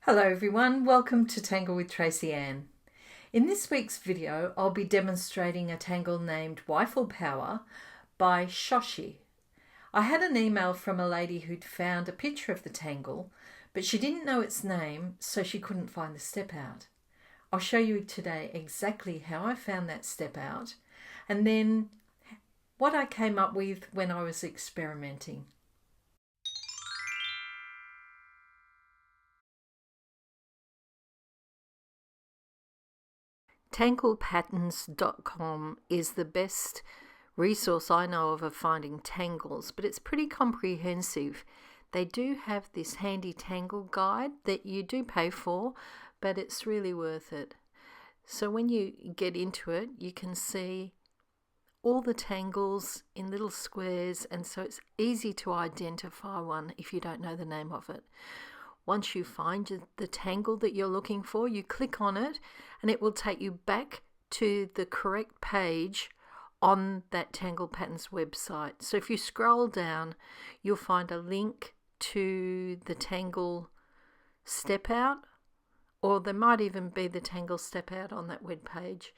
Hello everyone, welcome to Tangle with Tracy Anne. In this week's video, I'll be demonstrating a tangle named Y-ful Power by Shoshi. I had an email from a lady who'd found a picture of the tangle, but she didn't know its name, so she couldn't find the step out. I'll show you today exactly how I found that step out, and then what I came up with when I was experimenting. TanglePatterns.com is the best resource I know of finding tangles, but it's pretty comprehensive. They do have this handy tangle guide that you do pay for, but it's really worth it. So when you get into it, you can see all the tangles in little squares, and so it's easy to identify one if you don't know the name of it. Once you find the tangle that you're looking for, you click on it and it will take you back to the correct page on that Tangle Patterns website. So if you scroll down, you'll find a link to the tangle step out, or there might even be the tangle step out on that web page.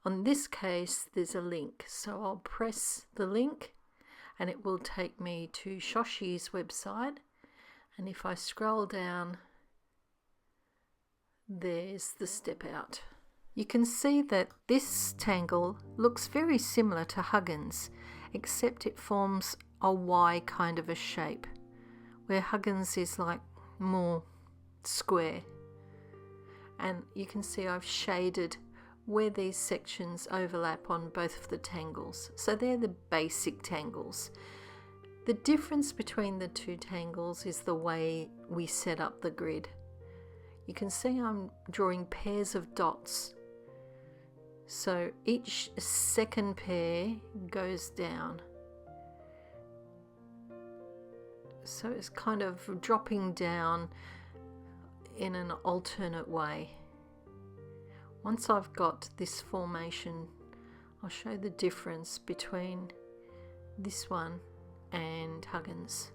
On this case, there's a link. So I'll press the link and it will take me to Shoshi's website. And if I scroll down, there's the step out. You can see that this tangle looks very similar to Huggins, except it forms a Y kind of a shape, where Huggins is like more square. And you can see I've shaded where these sections overlap on both of the tangles. So they're the basic tangles. The difference between the two tangles is the way we set up the grid. You can see I'm drawing pairs of dots. So each second pair goes down. So it's kind of dropping down in an alternate way. Once I've got this formation, I'll show the difference between this one and Huggins.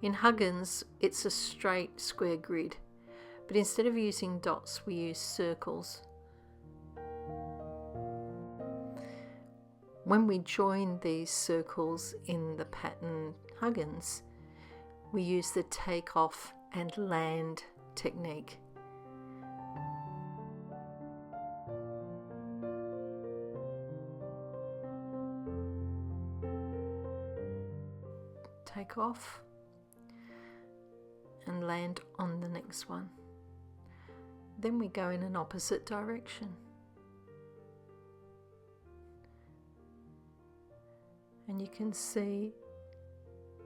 In Huggins, it's a straight square grid, but instead of using dots, we use circles. When we join these circles in the pattern Huggins, we use the take off and land technique. Take off and land on the next one. Then we go in an opposite direction. And you can see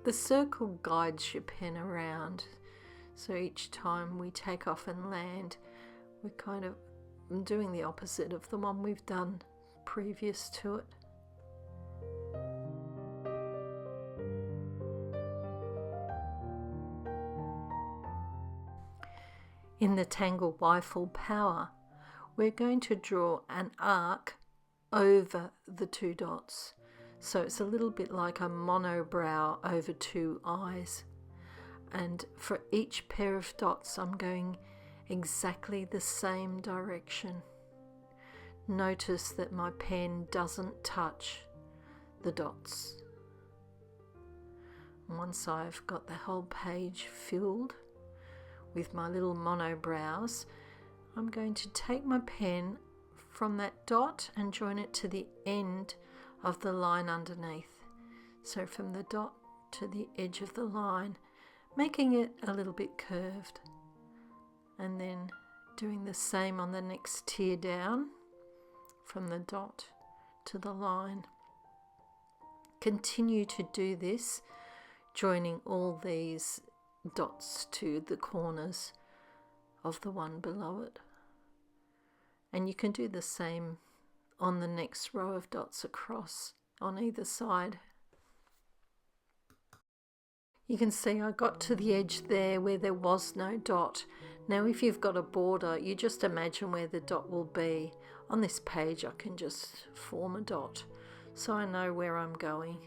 the circle guides your pen around. So each time we take off and land, we're kind of doing the opposite of the one we've done previous to it. In the Tangle Y-ful Power, we're going to draw an arc over the two dots. So it's a little bit like a monobrow over two eyes. And for each pair of dots, I'm going exactly the same direction. Notice that my pen doesn't touch the dots. Once I've got the whole page filled with my little monobrows, I'm going to take my pen from that dot and join it to the end of the line underneath. So from the dot to the edge of the line, making it a little bit curved. And then doing the same on the next tier down, from the dot to the line. Continue to do this, joining all these dots to the corners of the one below it. And you can do the same on the next row of dots across on either side. You can see I got to the edge there where there was no dot. Now if you've got a border, you just imagine where the dot will be. On this page I can just form a dot so I know where I'm going.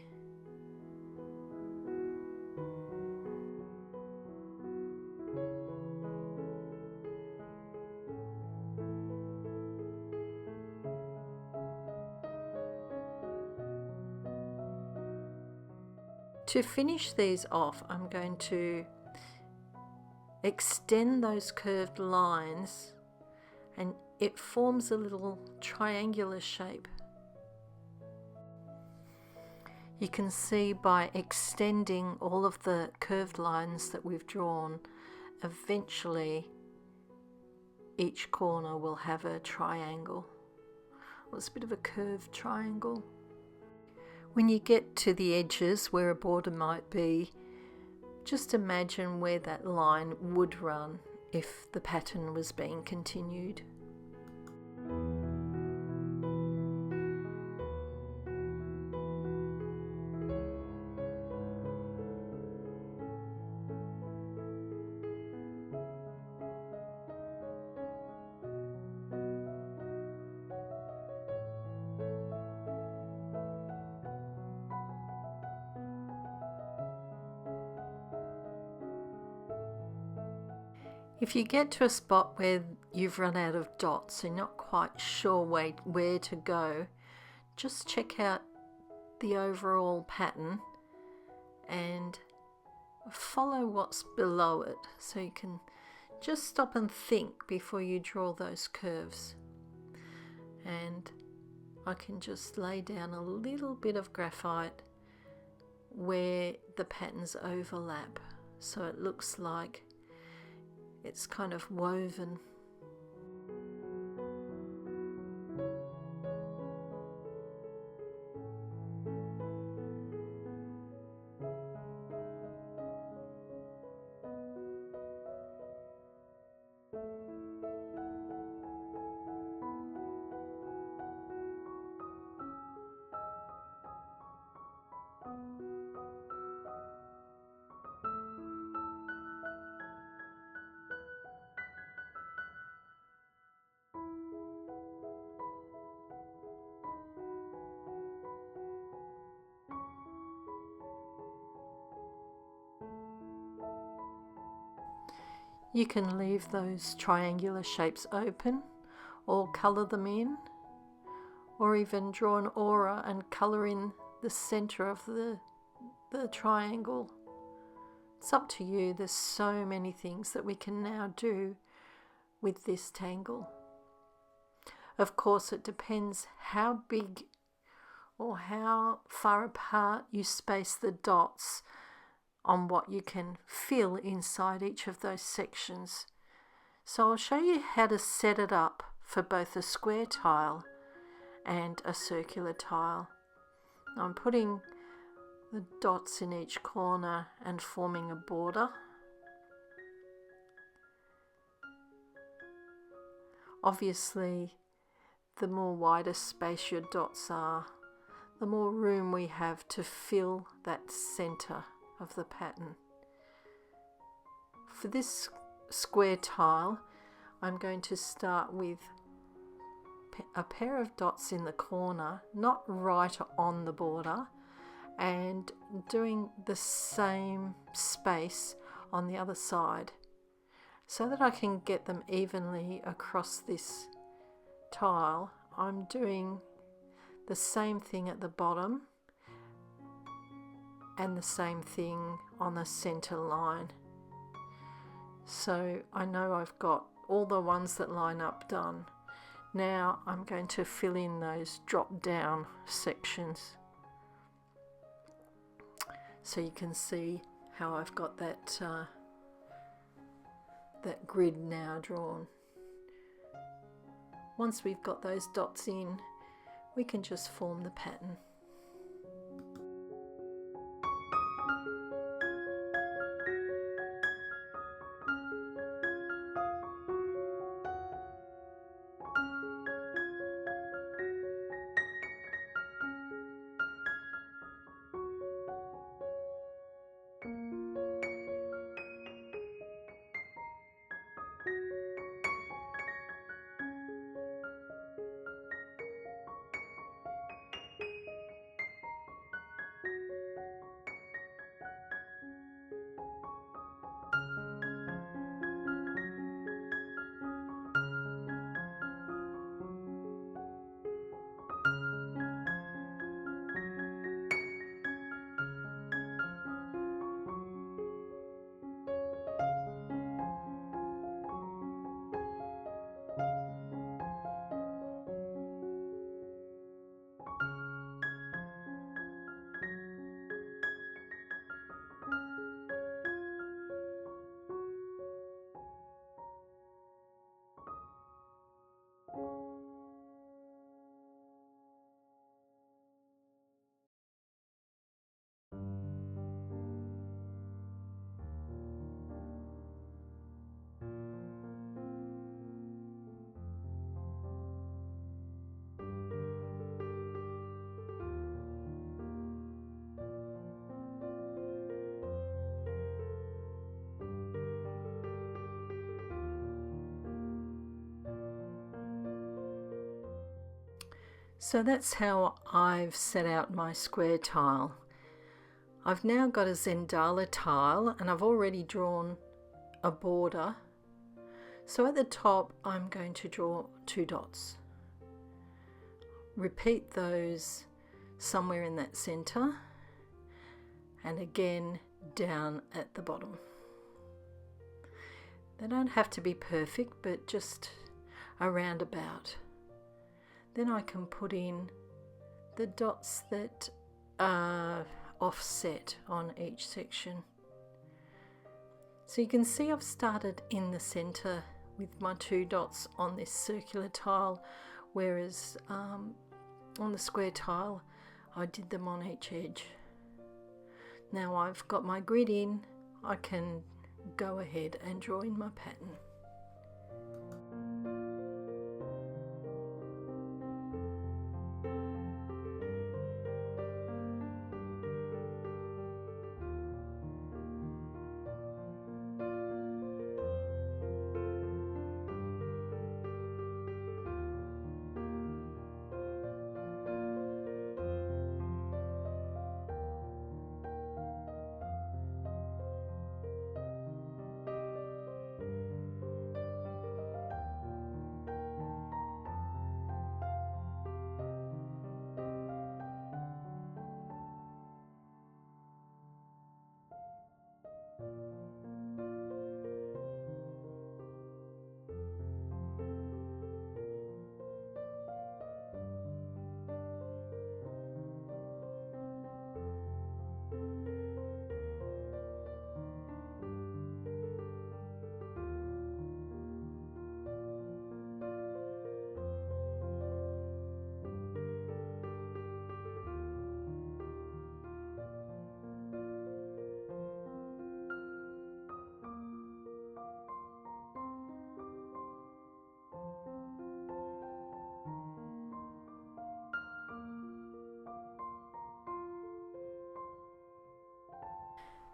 To finish these off, I'm going to extend those curved lines and it forms a little triangular shape. You can see by extending all of the curved lines that we've drawn, eventually each corner will have a triangle. Well, it's a bit of a curved triangle. When you get to the edges where a border might be, just imagine where that line would run if the pattern was being continued. If you get to a spot where you've run out of dots and not quite sure where to go, just check out the overall pattern and follow what's below it, so you can just stop and think before you draw those curves. And I can just lay down a little bit of graphite where the patterns overlap, so it looks like it's kind of woven. You can leave those triangular shapes open or colour them in, or even draw an aura and colour in the centre of the triangle. It's up to you. There's so many things that we can now do with this tangle. Of course, it depends how big or how far apart you space the dots on what you can fill inside each of those sections. So I'll show you how to set it up for both a square tile and a circular tile. I'm putting the dots in each corner and forming a border. Obviously, the more wider space your dots are, the more room we have to fill that centre of the pattern. For this square tile, I'm going to start with a pair of dots in the corner, not right on the border, and doing the same space on the other side so that I can get them evenly across this tile. I'm doing the same thing at the bottom and the same thing on the center line. So I know I've got all the ones that line up done. Now I'm going to fill in those drop down sections, so you can see how I've got that grid now drawn. Once we've got those dots in, we can just form the pattern. So that's how I've set out my square tile. I've now got a Zendala tile and I've already drawn a border. So at the top I'm going to draw 2 dots. Repeat those somewhere in that center and again down at the bottom. They don't have to be perfect, but just around about. Then I can put in the dots that are offset on each section. So you can see I've started in the center with my 2 dots on this circular tile, whereas on the square tile I did them on each edge. Now I've got my grid in, I can go ahead and draw in my pattern.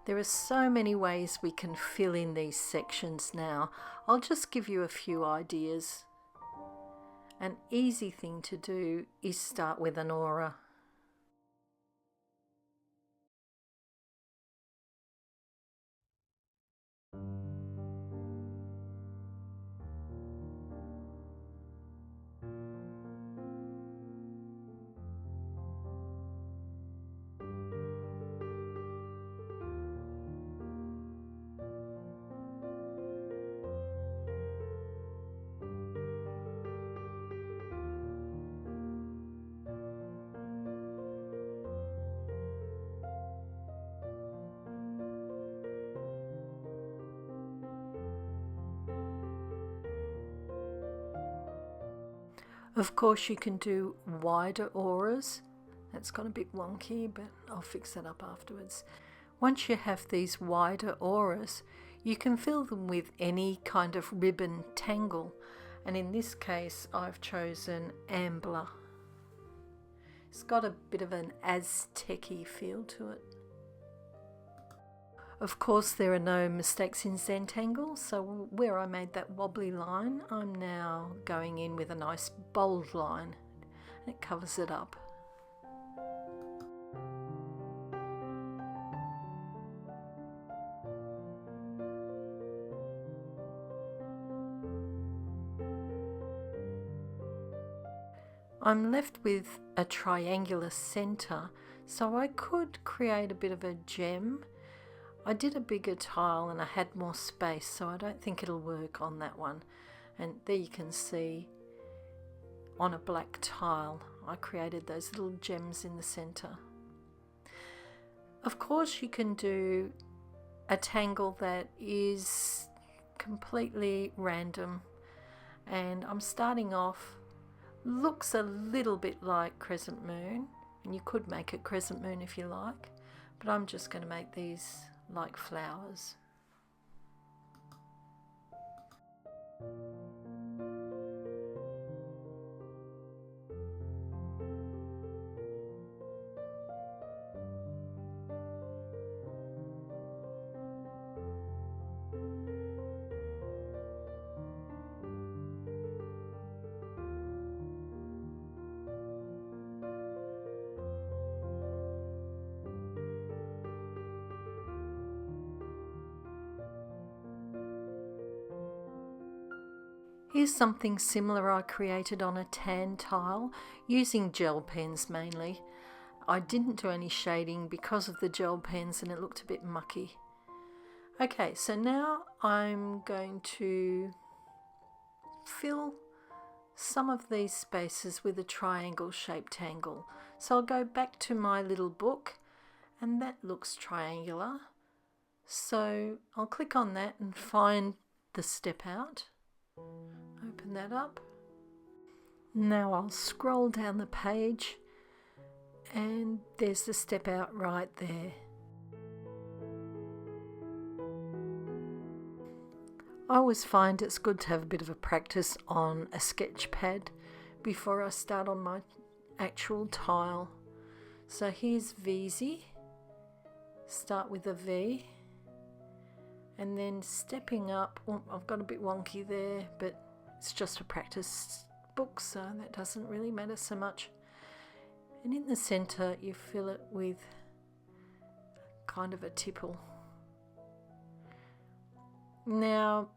There are so many ways we can fill in these sections now. I'll just give you a few ideas. An easy thing to do is start with an aura. Of course you can do wider auras. That's got a bit wonky, but I'll fix that up afterwards. Once you have these wider auras, you can fill them with any kind of ribbon tangle, and in this case I've chosen Ambler. It's got a bit of an Aztec-y feel to it. Of course there are no mistakes in Zentangle, so where I made that wobbly line, I'm now going in with a nice bold line and it covers it up. I'm left with a triangular centre, so I could create a bit of a gem. I did a bigger tile and I had more space, so I don't think it'll work on that one. And there you can see on a black tile I created those little gems in the centre. Of course you can do a tangle that is completely random, and I'm starting off, looks a little bit like crescent moon, and you could make it crescent moon if you like, but I'm just going to make these like flowers. Here's something similar I created on a tan tile using gel pens mainly. I didn't do any shading because of the gel pens and it looked a bit mucky. Okay, so now I'm going to fill some of these spaces with a triangle shaped tangle. So I'll go back to my little book and that looks triangular. So I'll click on that and find the step out. Open that up. Now I'll scroll down the page and there's the step out right there. I always find it's good to have a bit of a practice on a sketch pad before I start on my actual tile. So here's VZ. Start with a V and then stepping up. Oh, I've got a bit wonky there, but it's just a practice book, so that doesn't really matter so much. And in the center you fill it with kind of a tipple. Now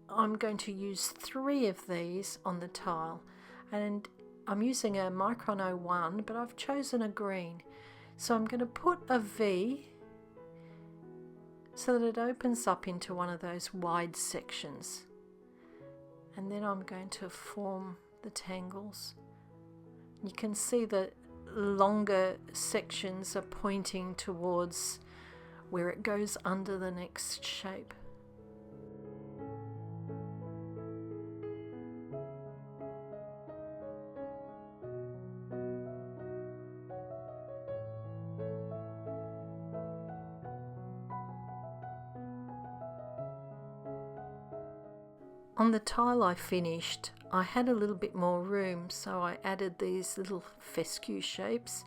I'm going to use 3 of these on the tile, and I'm using a micron 01, but I've chosen a green. So I'm going to put a V so that it opens up into one of those wide sections. And then I'm going to form the tangles. You can see the longer sections are pointing towards where it goes under the next shape. On the tile I finished, I had a little bit more room, so I added these little fescue shapes.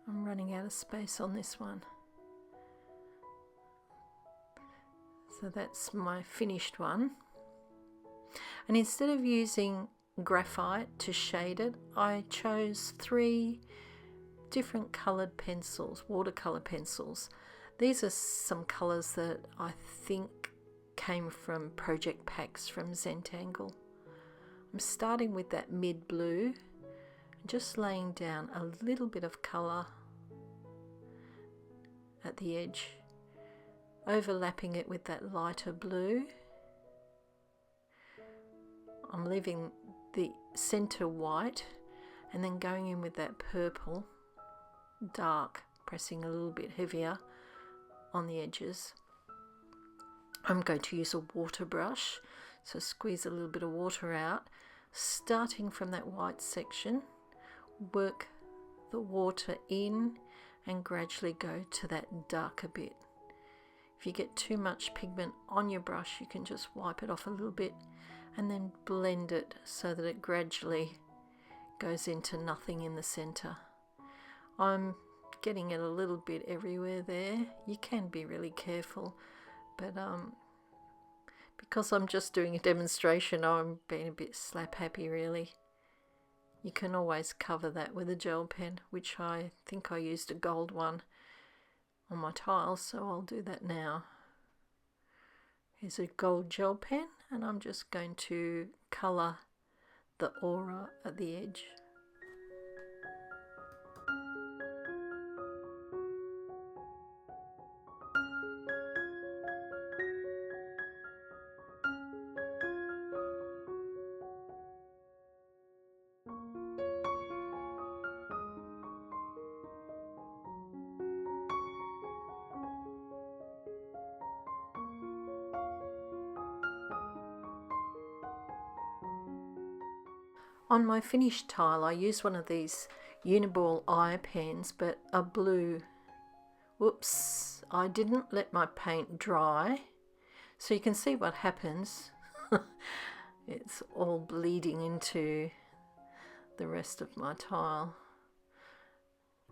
I'm running out of space on this one. So that's my finished one. And instead of using graphite to shade it, I chose 3 different coloured pencils, watercolour pencils. These are some colours that I think came from project packs from Zentangle. I'm starting with that mid blue, just laying down a little bit of colour at the edge, overlapping it with that lighter blue. I'm leaving the centre white and then going in with that purple, dark, pressing a little bit heavier on the edges. I'm going to use a water brush, so squeeze a little bit of water out, starting from that white section, work the water in and gradually go to that darker bit. If you get too much pigment on your brush, you can just wipe it off a little bit and then blend it so that it gradually goes into nothing in the center. I'm getting it a little bit everywhere there. You can be really careful, but because I'm just doing a demonstration, I'm being a bit slap happy really. You can always cover that with a gel pen, which I think I used a gold one on my tiles, so I'll do that now. Here's a gold gel pen and I'm just going to colour the aura at the edge. On my finished tile, I used one of these uni-ball eye pens, but a blue. Whoops, I didn't let my paint dry. So you can see what happens. It's all bleeding into the rest of my tile,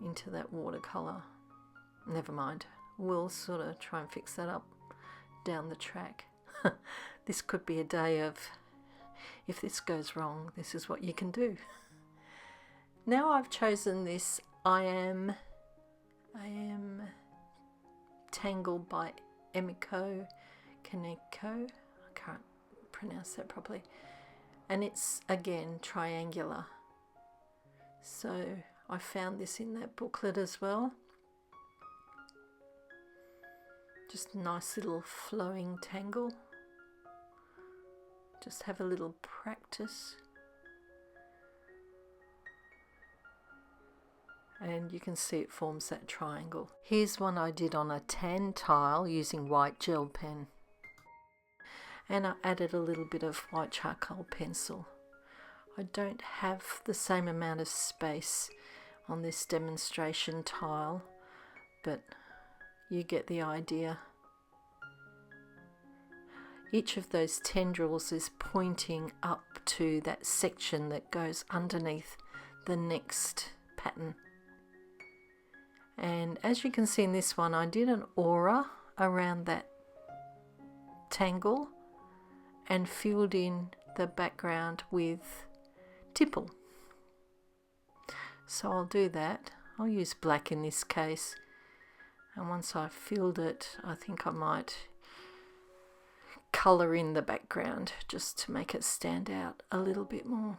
into that watercolour. Never mind, we'll sort of try and fix that up down the track. This could be a day of, if this goes wrong, this is what you can do. Now I've chosen this I am Tangle by Emiko I can't pronounce that properly. And it's again triangular. So I found this in that booklet as well. Just a nice little flowing tangle. Just have a little practice. And you can see it forms that triangle. Here's one I did on a tan tile using white gel pen. And I added a little bit of white charcoal pencil. I don't have the same amount of space on this demonstration tile, but you get the idea. Each of those tendrils is pointing up to that section that goes underneath the next pattern. And as you can see in this one, I did an aura around that tangle and filled in the background with tipple. So I'll do that. I'll use black in this case. And once I've filled it, I think I might colour in the background just to make it stand out a little bit more.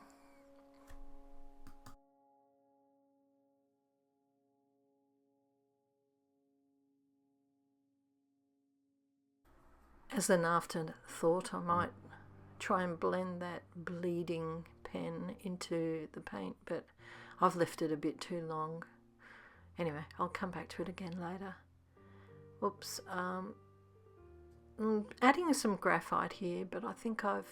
As an afterthought, I might try and blend that bleeding pen into the paint, but I've left it a bit too long. Anyway, I'll come back to it again later. Oops, adding some graphite here, but I think I've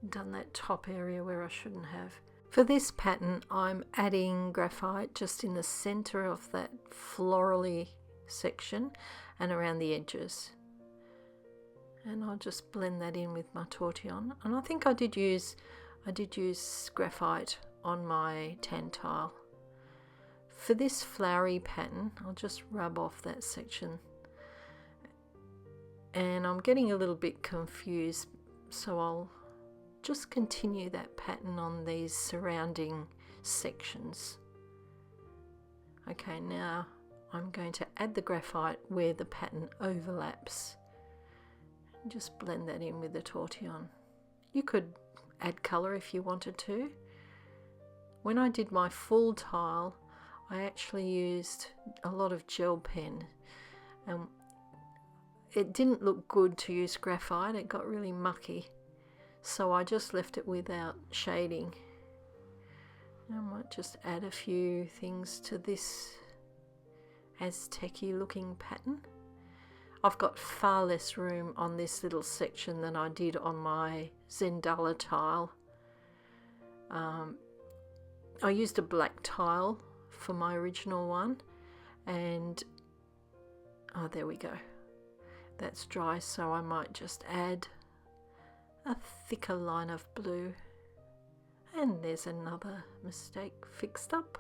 done that top area where I shouldn't have. For this pattern, I'm adding graphite just in the center of that florally section and around the edges. And I'll just blend that in with my tortillion. And I think I did use graphite on my tan tile. For this flowery pattern, I'll just rub off that section. And I'm getting a little bit confused, so I'll just continue that pattern on these surrounding sections. Okay, now I'm going to add the graphite where the pattern overlaps. Just blend that in with the tortillion. You could add colour if you wanted to. When I did my full tile, I actually used a lot of gel pen, and it didn't look good to use graphite. It got really mucky, so I just left it without shading. I might just add a few things to this Aztec-y looking pattern. I've got far less room on this little section than I did on my Zendala tile. I used a black tile for my original one, and oh, there we go. That's dry, so I might just add a thicker line of blue. And there's another mistake fixed up.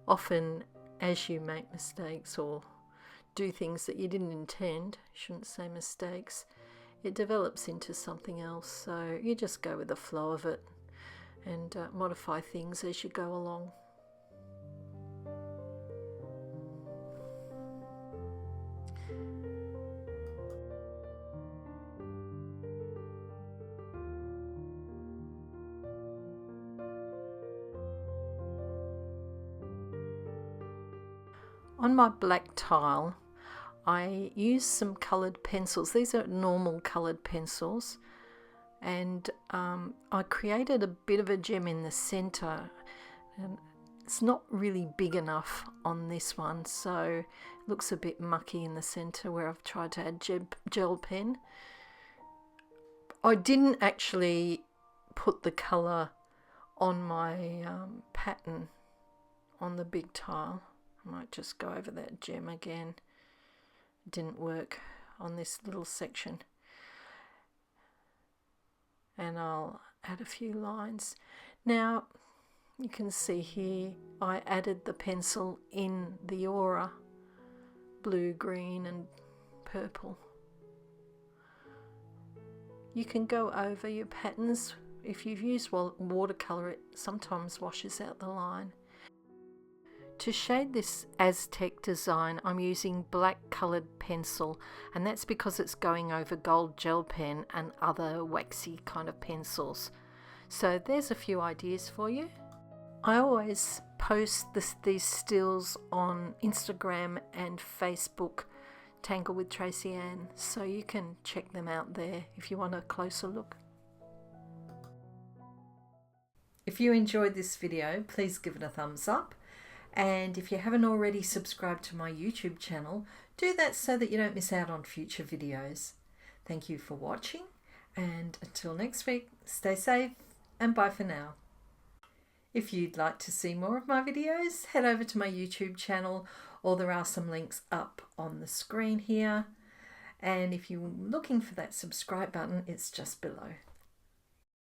Often, as you make mistakes or do things that you didn't intend, shouldn't say mistakes, it develops into something else. So you just go with the flow of it and modify things as you go along. On my black tile, I used some coloured pencils. These are normal coloured pencils, and I created a bit of a gem in the centre, and it's not really big enough on this one, so it looks a bit mucky in the centre where I've tried to add gel pen. I didn't actually put the colour on my pattern on the big tile. I might just go over that gem again. It didn't work on this little section. And I'll add a few lines. Now you can see here I added the pencil in the aura, blue, green and purple. You can go over your patterns. If you've used watercolour, it sometimes washes out the line. To shade this Aztec design, I'm using black coloured pencil, and that's because it's going over gold gel pen and other waxy kind of pencils. So there's a few ideas for you. I always post these stills on Instagram and Facebook, Tangle with Tracy Anne, so you can check them out there if you want a closer look. If you enjoyed this video, please give it a thumbs up. And if you haven't already subscribed to my YouTube channel, do that so that you don't miss out on future videos. Thank you for watching, and until next week, stay safe and bye for now. If you'd like to see more of my videos, head over to my YouTube channel, or there are some links up on the screen here. And if you're looking for that subscribe button, it's just below.